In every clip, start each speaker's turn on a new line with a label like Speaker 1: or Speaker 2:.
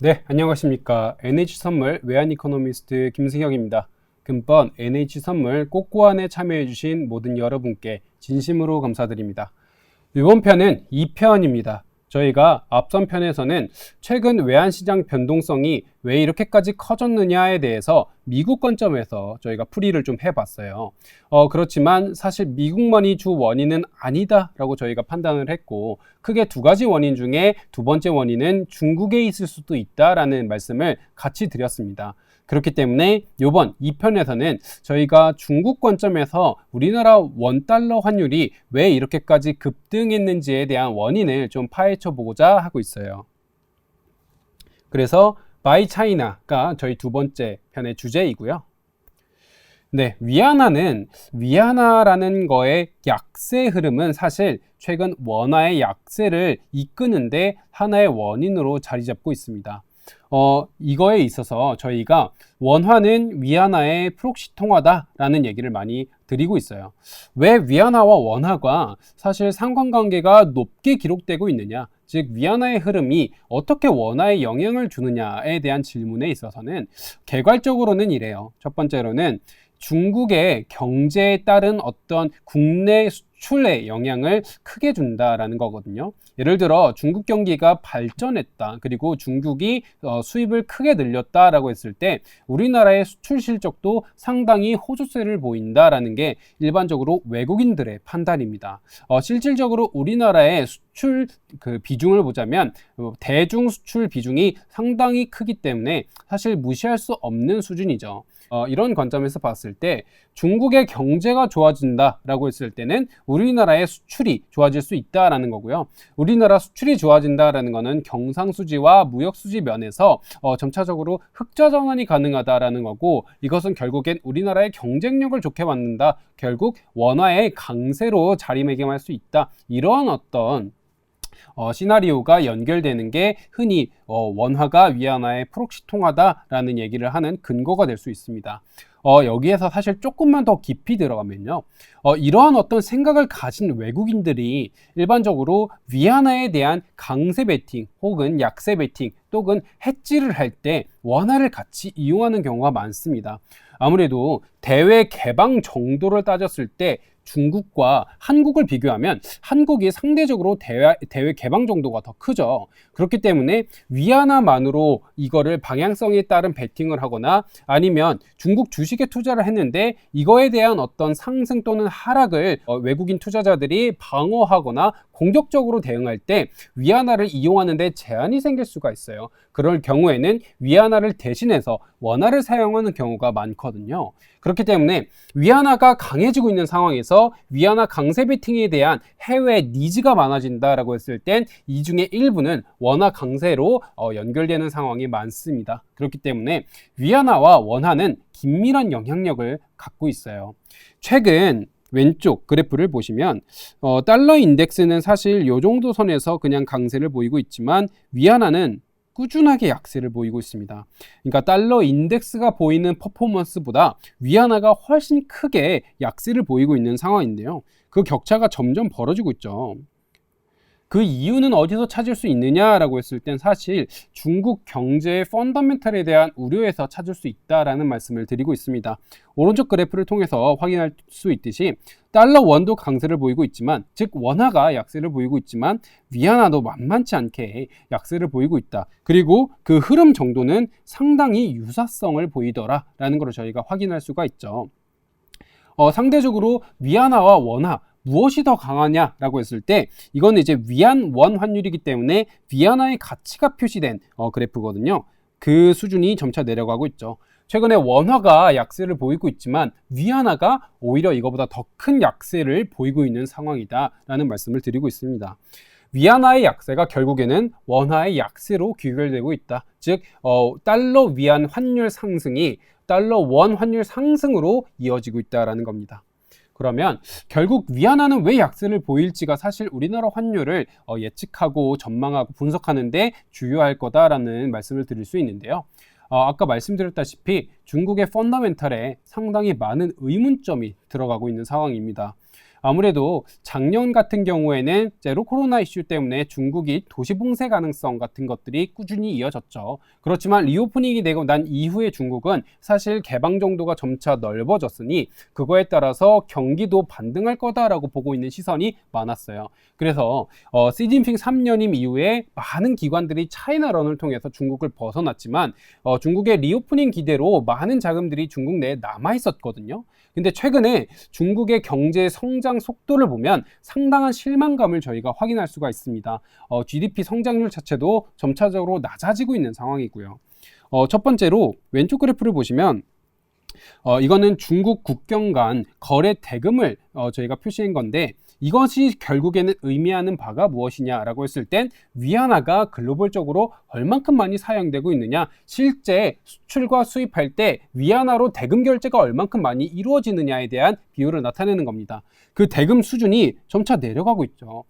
Speaker 1: 네, 안녕하십니까. NH선물 외환 이코노미스트 김승혁입니다. 금번 NH선물 꽃고안에 참여해주신 모든 여러분께 진심으로 감사드립니다. 이번 편은 2편입니다. 저희가 앞선 편에서는 최근 외환시장 변동성이 왜 이렇게까지 커졌느냐에 대해서 미국 관점에서 저희가 풀이를 좀 해봤어요. 그렇지만 사실 미국만이 주 원인은 아니다라고 저희가 판단을 했고, 크게 두 가지 원인 중에 두 번째 원인은 중국에 있을 수도 있다라는 말씀을 같이 드렸습니다. 그렇기 때문에 이번 2편에서는 저희가 중국 관점에서 우리나라 원달러 환율이 왜 이렇게까지 급등했는지에 대한 원인을 좀 파헤쳐 보고자 하고 있어요. 그래서 Buy China가 저희 두 번째 편의 주제이고요. 네, 위안화라는 거의 약세 흐름은 사실 최근 원화의 약세를 이끄는데 하나의 원인으로 자리 잡고 있습니다. 이거에 있어서 저희가 원화는 위안화의 프록시 통화다라는 얘기를 많이 드리고 있어요. 왜 위안화와 원화가 사실 상관관계가 높게 기록되고 있느냐, 즉 위안화의 흐름이 어떻게 원화에 영향을 주느냐에 대한 질문에 있어서는 개괄적으로는 이래요. 첫 번째로는 중국의 경제에 따른 어떤 국내 수출에 영향을 크게 준다라는 거거든요. 예를 들어 중국 경기가 발전했다, 그리고 중국이 수입을 크게 늘렸다라고 했을 때 우리나라의 수출 실적도 상당히 호조세를 보인다라는 게 일반적으로 외국인들의 판단입니다. 실질적으로 우리나라의 수출 비중을 보자면 대중 수출 비중이 상당히 크기 때문에 사실 무시할 수 없는 수준이죠. 이런 관점에서 봤을 때 중국의 경제가 좋아진다라고 했을 때는 우리나라의 수출이 좋아질 수 있다라는 거고요. 우리나라 수출이 좋아진다라는 거는 경상수지와 무역수지 면에서 점차적으로 흑자 전환이 가능하다라는 거고, 이것은 결국엔 우리나라의 경쟁력을 좋게 만든다, 결국 원화의 강세로 자리매김할 수 있다, 이런 어떤 시나리오가 연결되는 게 흔히 원화가 위안화의 프록시 통화다라는 얘기를 하는 근거가 될 수 있습니다. 여기에서 사실 조금만 더 깊이 들어가면요, 이러한 어떤 생각을 가진 외국인들이 일반적으로 위안화에 대한 강세 베팅 혹은 약세 베팅 또는 해지를 할 때 원화를 같이 이용하는 경우가 많습니다. 아무래도 대외 개방 정도를 따졌을 때 중국과 한국을 비교하면 한국이 상대적으로 대외 개방 정도가 더 크죠. 그렇기 때문에 위안화만으로 이거를 방향성에 따른 베팅을 하거나 아니면 중국 주식에 투자를 했는데 이거에 대한 어떤 상승 또는 하락을 외국인 투자자들이 방어하거나 공격적으로 대응할 때 위안화를 이용하는 데 제한이 생길 수가 있어요. 그럴 경우에는 위안화를 대신해서 원화를 사용하는 경우가 많거든요. 그렇기 때문에 위안화가 강해지고 있는 상황에서 위안화 강세 베팅에 대한 해외 니즈가 많아진다라고 했을 땐 이 중에 일부는 원화 강세로 연결되는 상황이 많습니다. 그렇기 때문에 위안화와 원화는 긴밀한 영향력을 갖고 있어요. 최근 왼쪽 그래프를 보시면 달러 인덱스는 사실 이 정도 선에서 그냥 강세를 보이고 있지만 위안화는 꾸준하게 약세를 보이고 있습니다. 그러니까 달러 인덱스가 보이는 퍼포먼스보다 위안화가 훨씬 크게 약세를 보이고 있는 상황인데요. 그 격차가 점점 벌어지고 있죠. 그 이유는 어디서 찾을 수 있느냐라고 했을 땐 사실 중국 경제의 펀더멘털에 대한 우려에서 찾을 수 있다라는 말씀을 드리고 있습니다. 오른쪽 그래프를 통해서 확인할 수 있듯이 달러 원도 강세를 보이고 있지만, 즉 원화가 약세를 보이고 있지만 위안화도 만만치 않게 약세를 보이고 있다. 그리고 그 흐름 정도는 상당히 유사성을 보이더라라는 걸 저희가 확인할 수가 있죠. 상대적으로 위안화와 원화 무엇이 더 강하냐라고 했을 때 이거는 이제 위안-원 환율이기 때문에 위안화의 가치가 표시된 그래프거든요. 그 수준이 점차 내려가고 있죠. 최근에 원화가 약세를 보이고 있지만 위안화가 오히려 이거보다 더 큰 약세를 보이고 있는 상황이다라는 말씀을 드리고 있습니다. 위안화의 약세가 결국에는 원화의 약세로 귀결되고 있다. 즉 달러 위안 환율 상승이 달러 원 환율 상승으로 이어지고 있다는 겁니다. 그러면 결국 위안화는 왜 약세를 보일지가 사실 우리나라 환율을 예측하고 전망하고 분석하는데 주요할 거다라는 말씀을 드릴 수 있는데요. 아까 말씀드렸다시피 중국의 펀더멘털에 상당히 많은 의문점이 들어가고 있는 상황입니다. 아무래도 작년 같은 경우에는 제로 코로나 이슈 때문에 중국이 도시 봉쇄 가능성 같은 것들이 꾸준히 이어졌죠. 그렇지만 리오프닝이 되고 난 이후에 중국은 사실 개방 정도가 점차 넓어졌으니 그거에 따라서 경기도 반등할 거다라고 보고 있는 시선이 많았어요. 그래서 시진핑 3년임 이후에 많은 기관들이 차이나런을 통해서 중국을 벗어났지만 중국의 리오프닝 기대로 많은 자금들이 중국 내에 남아 있었거든요. 근데 최근에 중국의 경제 성장 속도를 보면 상당한 실망감을 저희가 확인할 수가 있습니다. GDP 성장률 자체도 점차적으로 낮아지고 있는 상황이고요. 첫 번째로 왼쪽 그래프를 보시면 이거는 중국 국경 간 거래 대금을 저희가 표시한 건데 이것이 결국에는 의미하는 바가 무엇이냐라고 했을 땐 위안화가 글로벌적으로 얼만큼 많이 사용되고 있느냐, 실제 수출과 수입할 때 위안화로 대금 결제가 얼만큼 많이 이루어지느냐에 대한 비율을 나타내는 겁니다. 그 대금 수준이 점차 내려가고 있죠.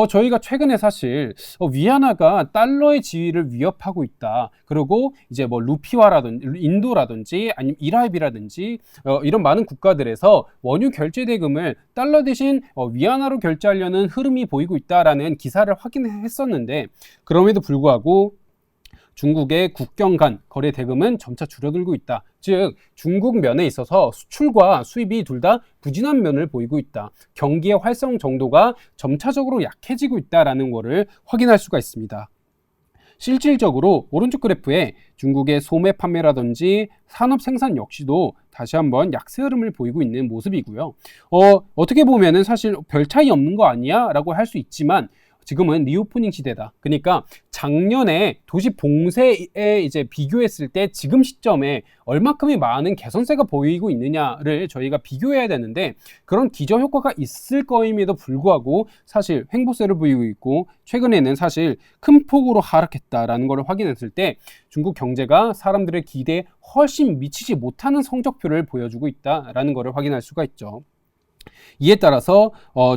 Speaker 1: 저희가 최근에 사실 위안화가 달러의 지위를 위협하고 있다. 그리고 이제 뭐 루피화라든지 인도라든지 아니면 이라이비라든지 이런 많은 국가들에서 원유 결제 대금을 달러 대신 위안화로 결제하려는 흐름이 보이고 있다라는 기사를 확인했었는데 그럼에도 불구하고 중국의 국경 간 거래 대금은 점차 줄어들고 있다. 즉 중국 면에 있어서 수출과 수입이 둘 다 부진한 면을 보이고 있다. 경기의 활성 정도가 점차적으로 약해지고 있다라는 것을 확인할 수가 있습니다. 실질적으로 오른쪽 그래프에 중국의 소매 판매라든지 산업 생산 역시도 다시 한번 약세 흐름을 보이고 있는 모습이고요. 어떻게 보면은 사실 별 차이 없는 거 아니야? 라고 할 수 있지만 지금은 리오프닝 시대다. 그러니까 작년에 도시 봉쇄에 이제 비교했을 때 지금 시점에 얼마큼의 많은 개선세가 보이고 있느냐를 저희가 비교해야 되는데 그런 기저 효과가 있을 거임에도 불구하고 사실 횡보세를 보이고 있고 최근에는 사실 큰 폭으로 하락했다라는 걸 확인했을 때 중국 경제가 사람들의 기대에 훨씬 미치지 못하는 성적표를 보여주고 있다라는 것을 확인할 수가 있죠. 이에 따라서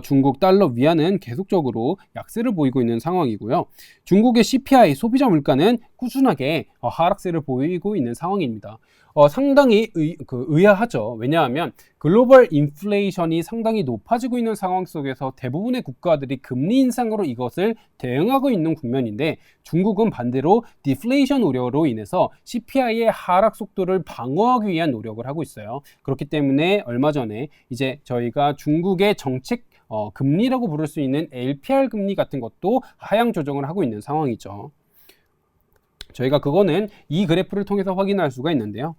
Speaker 1: 중국 달러 위안은 계속적으로 약세를 보이고 있는 상황이고요. 중국의 CPI 소비자 물가는 꾸준하게 하락세를 보이고 있는 상황입니다. 상당히 의아하죠. 왜냐하면 글로벌 인플레이션이 상당히 높아지고 있는 상황 속에서 대부분의 국가들이 금리 인상으로 이것을 대응하고 있는 국면인데 중국은 반대로 디플레이션 우려로 인해서 CPI의 하락 속도를 방어하기 위한 노력을 하고 있어요. 그렇기 때문에 얼마 전에 이제 저희가 중국의 정책 금리라고 부를 수 있는 LPR 금리 같은 것도 하향 조정을 하고 있는 상황이죠. 저희가 그거는 이 그래프를 통해서 확인할 수가 있는데요.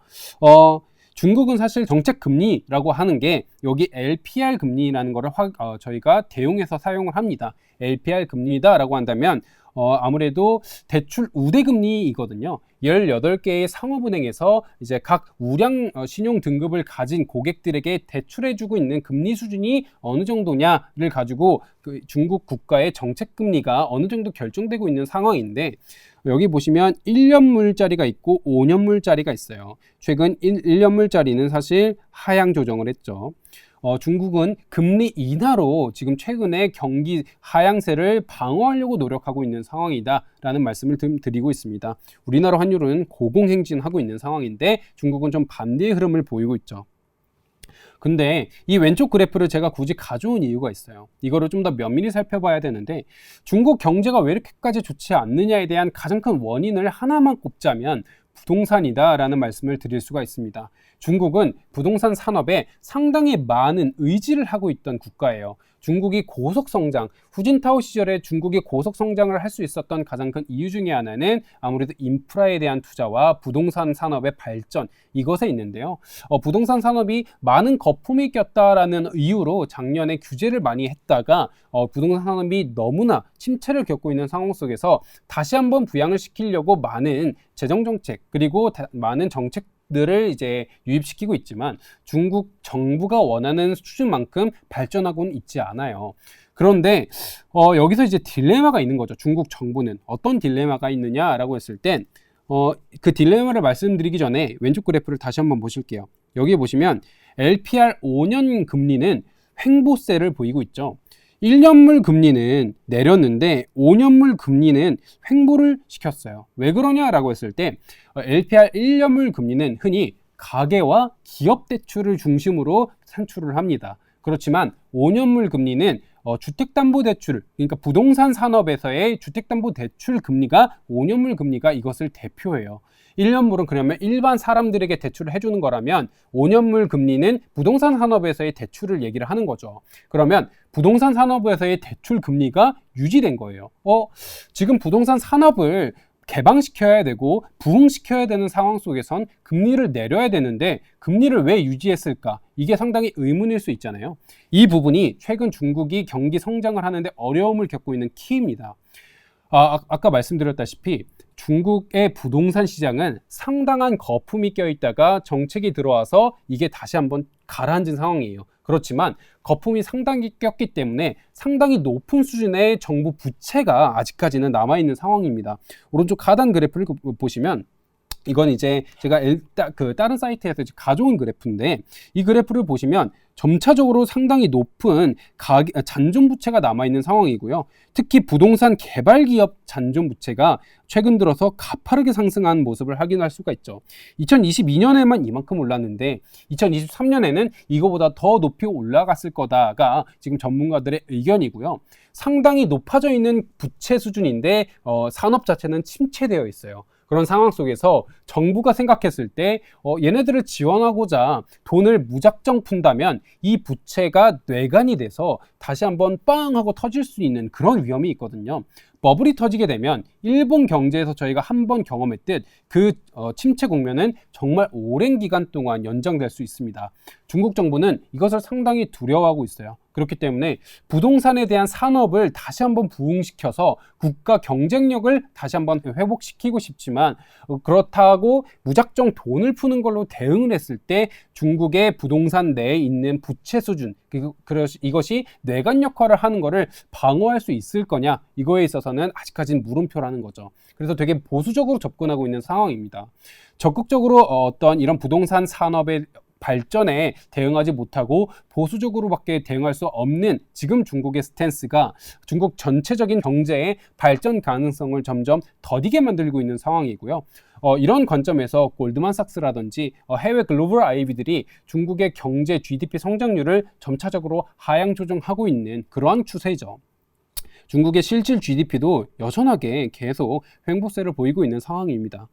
Speaker 1: 중국은 사실 정책 금리라고 하는 게 여기 LPR 금리라는 거를 저희가 대용해서 사용을 합니다. LPR 금리다라고 한다면 아무래도 대출 우대금리이거든요. 18개의 상업은행에서 이제 각 우량 신용 등급을 가진 고객들에게 대출해주고 있는 금리 수준이 어느 정도냐를 가지고 그 중국 국가의 정책 금리가 어느 정도 결정되고 있는 상황인데 여기 보시면 1년물짜리가 있고 5년물짜리가 있어요. 최근 1년물짜리는 사실 하향 조정을 했죠. 중국은 금리 인하로 지금 최근에 경기 하향세를 방어하려고 노력하고 있는 상황이다라는 말씀을 드리고 있습니다. 우리나라 환율은 고공행진하고 있는 상황인데 중국은 좀 반대의 흐름을 보이고 있죠. 근데 이 왼쪽 그래프를 제가 굳이 가져온 이유가 있어요. 이거를 좀 더 면밀히 살펴봐야 되는데 중국 경제가 왜 이렇게까지 좋지 않느냐에 대한 가장 큰 원인을 하나만 꼽자면 부동산이다라는 말씀을 드릴 수가 있습니다. 중국은 부동산 산업에 상당히 많은 의지를 하고 있던 국가예요. 중국이 고속성장, 후진타오 시절에 중국이 고속성장을 할 수 있었던 가장 큰 이유 중에 하나는 아무래도 인프라에 대한 투자와 부동산 산업의 발전, 이것에 있는데요. 부동산 산업이 많은 거품이 꼈다라는 이유로 작년에 규제를 많이 했다가 부동산 산업이 너무나 침체를 겪고 있는 상황 속에서 다시 한번 부양을 시키려고 많은 재정정책 그리고 많은 정책들을 이제 유입시키고 있지만 중국 정부가 원하는 수준만큼 발전하고는 있지 않아요. 그런데 여기서 이제 딜레마가 있는 거죠. 중국 정부는 어떤 딜레마가 있느냐라고 했을 땐 그 딜레마를 말씀드리기 전에 왼쪽 그래프를 다시 한번 보실게요. 여기 보시면 LPR 5년 금리는 횡보세를 보이고 있죠. 1년물 금리는 내렸는데 5년물 금리는 횡보를 시켰어요. 왜 그러냐라고 했을 때 LPR 1년물 금리는 흔히 가계와 기업 대출을 중심으로 산출을 합니다. 그렇지만 5년물 금리는 주택담보대출, 그러니까 부동산 산업에서의 주택담보대출 금리가 5년물 금리가 이것을 대표해요. 1년물은 그러면 일반 사람들에게 대출을 해주는 거라면 5년물 금리는 부동산 산업에서의 대출을 얘기를 하는 거죠. 그러면 부동산 산업에서의 대출 금리가 유지된 거예요. 지금 부동산 산업을 개방시켜야 되고 부흥시켜야 되는 상황 속에선 금리를 내려야 되는데 금리를 왜 유지했을까? 이게 상당히 의문일 수 있잖아요. 이 부분이 최근 중국이 경기 성장을 하는데 어려움을 겪고 있는 키입니다. 아까 말씀드렸다시피 중국의 부동산 시장은 상당한 거품이 껴있다가 정책이 들어와서 이게 다시 한번 가라앉은 상황이에요. 그렇지만 거품이 상당히 꼈기 때문에 상당히 높은 수준의 정부 부채가 아직까지는 남아있는 상황입니다. 오른쪽 하단 그래프를 보시면 이건 이제 제가 다른 사이트에서 가져온 그래프인데 이 그래프를 보시면 점차적으로 상당히 높은 잔존부채가 남아있는 상황이고요. 특히 부동산 개발기업 잔존부채가 최근 들어서 가파르게 상승한 모습을 확인할 수가 있죠. 2022년에만 이만큼 올랐는데 2023년에는 이거보다 더 높이 올라갔을 거다가 지금 전문가들의 의견이고요. 상당히 높아져 있는 부채 수준인데 산업 자체는 침체되어 있어요. 그런 상황 속에서 정부가 생각했을 때 얘네들을 지원하고자 돈을 무작정 푼다면 이 부채가 뇌관이 돼서 다시 한번 빵 하고 터질 수 있는 그런 위험이 있거든요. 버블이 터지게 되면 일본 경제에서 저희가 한번 경험했듯 그 침체 국면은 정말 오랜 기간 동안 연장될 수 있습니다. 중국 정부는 이것을 상당히 두려워하고 있어요. 그렇기 때문에 부동산에 대한 산업을 다시 한번 부흥시켜서 국가 경쟁력을 다시 한번 회복시키고 싶지만 그렇다고 무작정 돈을 푸는 걸로 대응을 했을 때 중국의 부동산 내에 있는 부채 수준, 이것이 뇌관 역할을 하는 것을 방어할 수 있을 거냐, 이거에 있어서는 아직까지는 물음표라는 거죠. 그래서 되게 보수적으로 접근하고 있는 상황입니다. 적극적으로 어떤 이런 부동산 산업의 발전에 대응하지 못하고 보수적으로밖에 대응할 수 없는 지금 중국의 스탠스가 중국 전체적인 경제의 발전 가능성을 점점 더디게 만들고 있는 상황이고요. 이런 관점에서 골드만삭스라든지 해외 글로벌 IB들이 중국의 경제 GDP 성장률을 점차적으로 하향 조정하고 있는 그러한 추세죠. 중국의 실질 GDP도 여전하게 계속 횡보세를 보이고 있는 상황입니다.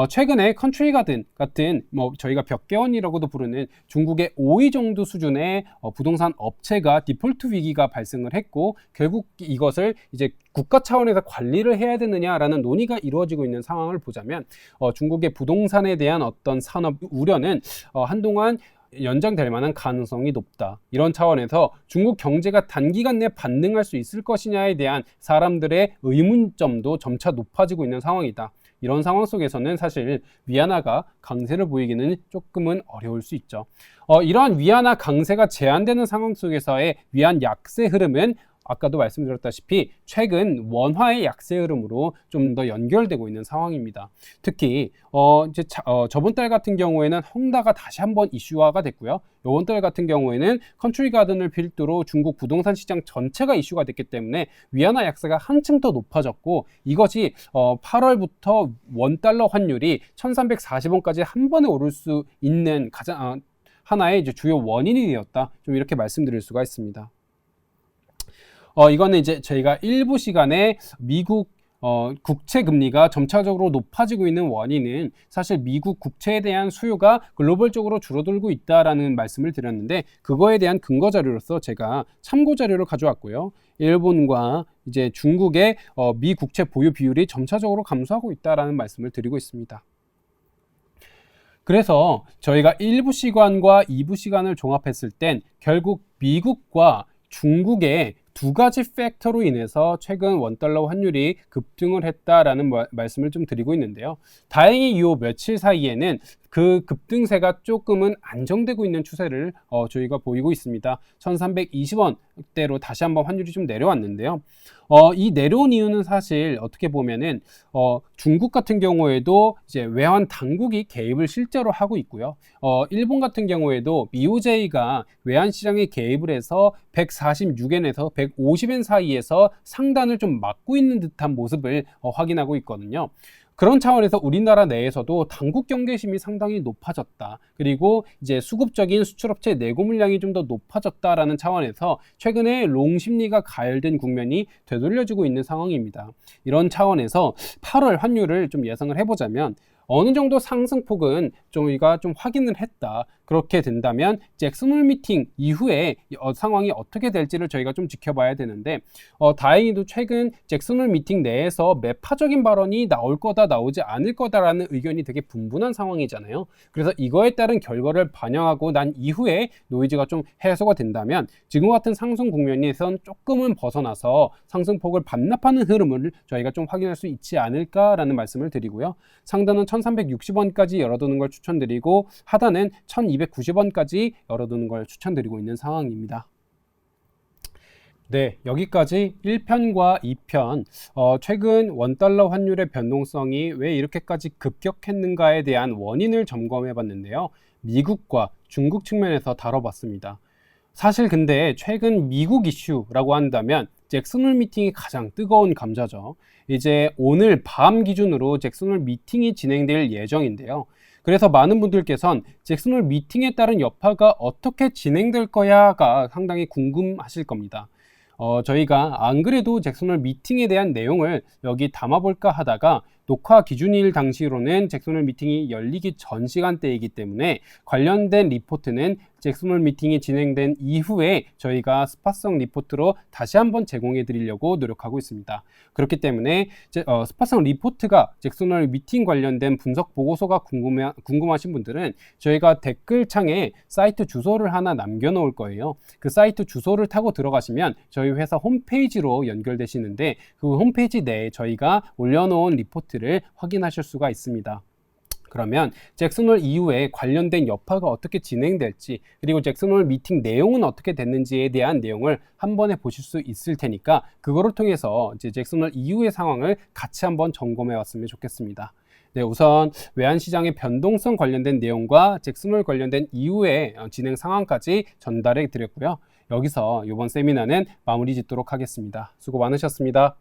Speaker 1: 최근에 컨트리 가든 같은 저희가 벽개원이라고도 부르는 중국의 5위 정도 수준의 부동산 업체가 디폴트 위기가 발생을 했고 결국 이것을 이제 국가 차원에서 관리를 해야 되느냐라는 논의가 이루어지고 있는 상황을 보자면 중국의 부동산에 대한 어떤 산업 우려는 한동안 연장될 만한 가능성이 높다. 이런 차원에서 중국 경제가 단기간 내에 반등할 수 있을 것이냐에 대한 사람들의 의문점도 점차 높아지고 있는 상황이다. 이런 상황 속에서는 사실 위안화가 강세를 보이기는 조금은 어려울 수 있죠. 이러한 위안화 강세가 제한되는 상황 속에서의 위안 약세 흐름은 아까도 말씀드렸다시피 최근 원화의 약세 흐름으로 좀 더 연결되고 있는 상황입니다. 특히 저번 달 같은 경우에는 헝다가 다시 한번 이슈화가 됐고요. 이번 달 같은 경우에는 컨트리 가든을 필두로 중국 부동산 시장 전체가 이슈가 됐기 때문에 위안화 약세가 한층 더 높아졌고 이것이 8월부터 원달러 환율이 1340원까지 한 번에 오를 수 있는 가장 하나의 이제 주요 원인이 되었다. 좀 이렇게 말씀드릴 수가 있습니다. 이거는 이제 저희가 일부 시간에 미국 국채 금리가 점차적으로 높아지고 있는 원인은 사실 미국 국채에 대한 수요가 글로벌적으로 줄어들고 있다라는 말씀을 드렸는데 그거에 대한 근거 자료로서 제가 참고 자료를 가져왔고요. 일본과 이제 중국의 미 국채 보유 비율이 점차적으로 감소하고 있다라는 말씀을 드리고 있습니다. 그래서 저희가 1부 시간과 2부 시간을 종합했을 땐 결국 미국과 중국의 두 가지 팩터로 인해서 최근 원달러 환율이 급등을 했다라는 말씀을 좀 드리고 있는데요. 다행히 이 며칠 사이에는 그 급등세가 조금은 안정되고 있는 추세를 저희가 보이고 있습니다. 1320원대로 다시 한번 환율이 좀 내려왔는데요. 이 내려온 이유는 사실 어떻게 보면은 중국 같은 경우에도 이제 외환 당국이 개입을 실제로 하고 있고요. 일본 같은 경우에도 BOJ가 외환 시장에 개입을 해서 146엔에서 150엔 사이에서 상단을 좀 막고 있는 듯한 모습을 확인하고 있거든요. 그런 차원에서 우리나라 내에서도 당국 경계심이 상당히 높아졌다. 그리고 이제 수급적인 수출업체 내고 물량이 좀 더 높아졌다라는 차원에서 최근에 롱 심리가 가열된 국면이 되돌려지고 있는 상황입니다. 이런 차원에서 8월 환율을 좀 예상을 해보자면 어느 정도 상승폭은 저희가 좀 확인을 했다. 그렇게 된다면 잭슨홀 미팅 이후에 상황이 어떻게 될지를 저희가 좀 지켜봐야 되는데 다행히도 최근 잭슨홀 미팅 내에서 매파적인 발언이 나올 거다 나오지 않을 거다라는 의견이 되게 분분한 상황이잖아요. 그래서 이거에 따른 결과를 반영하고 난 이후에 노이즈가 좀 해소가 된다면 지금 같은 상승 국면에선 조금은 벗어나서 상승폭을 반납하는 흐름을 저희가 좀 확인할 수 있지 않을까라는 말씀을 드리고요. 상단은 1360원까지 열어두는 걸 추천드리고 하단은 1290원까지 열어두는 걸 추천드리고 있는 상황입니다. 네, 여기까지 1편과 2편 최근 원달러 환율의 변동성이 왜 이렇게까지 급격했는가에 대한 원인을 점검해 봤는데요. 미국과 중국 측면에서 다뤄봤습니다. 사실 근데 최근 미국 이슈라고 한다면 잭슨홀 미팅이 가장 뜨거운 감자죠. 이제 오늘 밤 기준으로 잭슨홀 미팅이 진행될 예정인데요. 그래서 많은 분들께선 잭슨홀 미팅에 따른 여파가 어떻게 진행될 거야가 상당히 궁금하실 겁니다. 저희가 안 그래도 잭슨홀 미팅에 대한 내용을 여기 담아볼까 하다가 녹화 기준일 당시로는 잭슨홀 미팅이 열리기 전 시간대이기 때문에 관련된 리포트는 잭슨홀 미팅이 진행된 이후에 저희가 스팟성 리포트로 다시 한번 제공해 드리려고 노력하고 있습니다. 그렇기 때문에 스팟성 리포트가 잭슨홀 미팅 관련된 분석 보고서가 궁금하신 분들은 저희가 댓글창에 사이트 주소를 하나 남겨 놓을 거예요. 그 사이트 주소를 타고 들어가시면 저희 회사 홈페이지로 연결되시는데 그 홈페이지 내에 저희가 올려놓은 리포트를 확인하실 수가 있습니다. 그러면 잭슨홀 이후에 관련된 여파가 어떻게 진행될지 그리고 잭슨홀 미팅 내용은 어떻게 됐는지에 대한 내용을 한 번에 보실 수 있을 테니까 그거를 통해서 이제 잭슨홀 이후의 상황을 같이 한번 점검해 왔으면 좋겠습니다. 네, 우선 외환시장의 변동성 관련된 내용과 잭슨홀 관련된 이후의 진행 상황까지 전달해 드렸고요. 여기서 이번 세미나는 마무리 짓도록 하겠습니다. 수고 많으셨습니다.